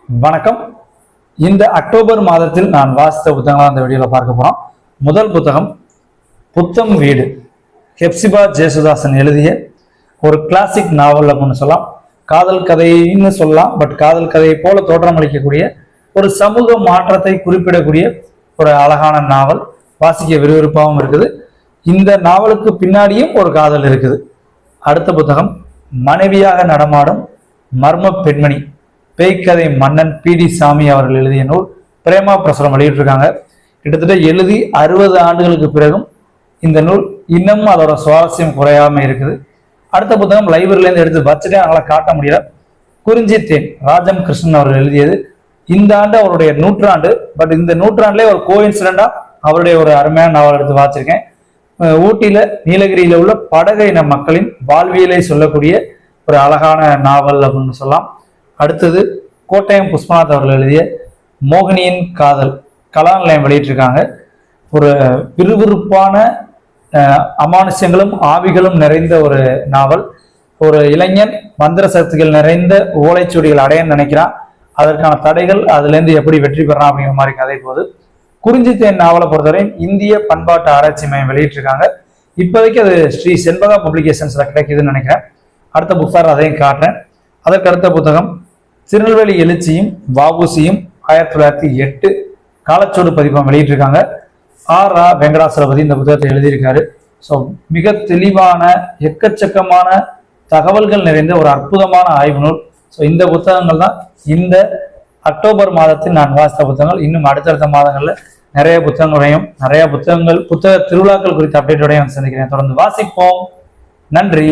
வணக்கம். இந்த அக்டோபர் மாதத்தில் நான் வாசித்த புத்தகங்களை அந்த வீடியோவில் பார்க்க போகிறோம். முதல் புத்தகம் புத்தம் வீடு, ஹெப்சிபா ஜேசுதாசன் எழுதிய ஒரு கிளாசிக் நாவல் அப்படின்னு சொல்லலாம். காதல் கதைன்னு சொல்லலாம். பட் காதல் கதையை போல தோற்றமளிக்கக்கூடிய ஒரு சமூக மாற்றத்தை குறிப்பிடக்கூடிய ஒரு அழகான நாவல். வாசிக்க விறுவிறுப்பாகவும் இருக்குது. இந்த நாவலுக்கு பின்னாடியும் ஒரு காதல் இருக்குது. அடுத்த புத்தகம் மனைவியாக நடமாடும் மர்ம பெண்மணி, பேய்க்கதை மன்னன் பி.டி. சாமி அவர்கள் எழுதிய நூல். பிரேமா பிரசுரம் வெளியிட்டிருக்காங்க. கிட்டத்தட்ட எழுதி 60 ஆண்டுகளுக்கு பிறகும் இந்த நூல் இன்னமும் அதோட சுவாரஸ்யம் குறையாம இருக்குது. அடுத்த புத்தகம் லைப்ரரியிலேருந்து எடுத்து வச்சுட்டு அவங்கள காட்ட முடியல. குறிஞ்சி தேன், ராஜம் கிருஷ்ணன் அவர்கள் எழுதியது. இந்த ஆண்டு அவருடைய நூற்றாண்டு. பட் இந்த நூற்றாண்டுலேயே ஒரு கோஇன்சிடென்டா அவருடைய ஒரு அருமையான நாவல் எடுத்து வாசிச்சிருக்கேன். ஊட்டியில நீலகிரியில உள்ள படகு இன மக்களின் வாழ்வியலை சொல்லக்கூடிய ஒரு அழகான நாவல் அப்படின்னு சொல்லலாம். அடுத்தது கோட்டயம் புஷ்பநாத் அவர்கள் எழுதிய மோகினியின் காதல், கலாநிலையம் வெளியிட்டிருக்காங்க. ஒரு விறுவிறுப்பான அமானுஷ்யங்களும் ஆவிகளும் நிறைந்த ஒரு நாவல். ஒரு இளைஞன் மந்திர சக்திகள் நிறைந்த ஓலைச்சுவடிகள் அடைய நினைக்கிறான். அதற்கான தடைகள், அதுல இருந்து எப்படி வெற்றி பெறான் அப்படிங்கிற மாதிரி கதை போகுது. குறிஞ்சி தேன் நாவலை பொறுத்தவரை இந்திய பண்பாட்டு ஆராய்ச்சி மையம் வெளியிட்டிருக்காங்க. இப்போதைக்கு அது ஸ்ரீ செண்பகா பப்ளிகேஷன்ஸ்ல கிடைக்குதுன்னு நினைக்கிறேன். அடுத்த புத்தகம் அதையும் காட்டுறேன். அதற்கு அடுத்த புத்தகம் திருநெல்வேலி எழுச்சியும் வஉசியும் 1908 காலச்சோடு பதிப்பகம் வெளியிட்டிருக்காங்க. ஆ வெங்கடாசலபதி இந்த புத்தகத்தை எழுதியிருக்காரு. ஸோ மிக தெளிவான எக்கச்சக்கமான தகவல்கள் நிறைந்த ஒரு அற்புதமான ஆய்வு நூல். ஸோ இந்த புத்தகங்கள் தான் இந்த அக்டோபர் மாதத்தில் நான் வாசித்த புத்தகங்கள். இன்னும் அடுத்தடுத்த மாதங்களில் நிறைய புத்தகங்களையும் புத்தக திருவிழாக்கள் குறித்த அப்டேட்டோடையும் சந்திக்கிறேன். தொடர்ந்து வாசிப்போம். நன்றி.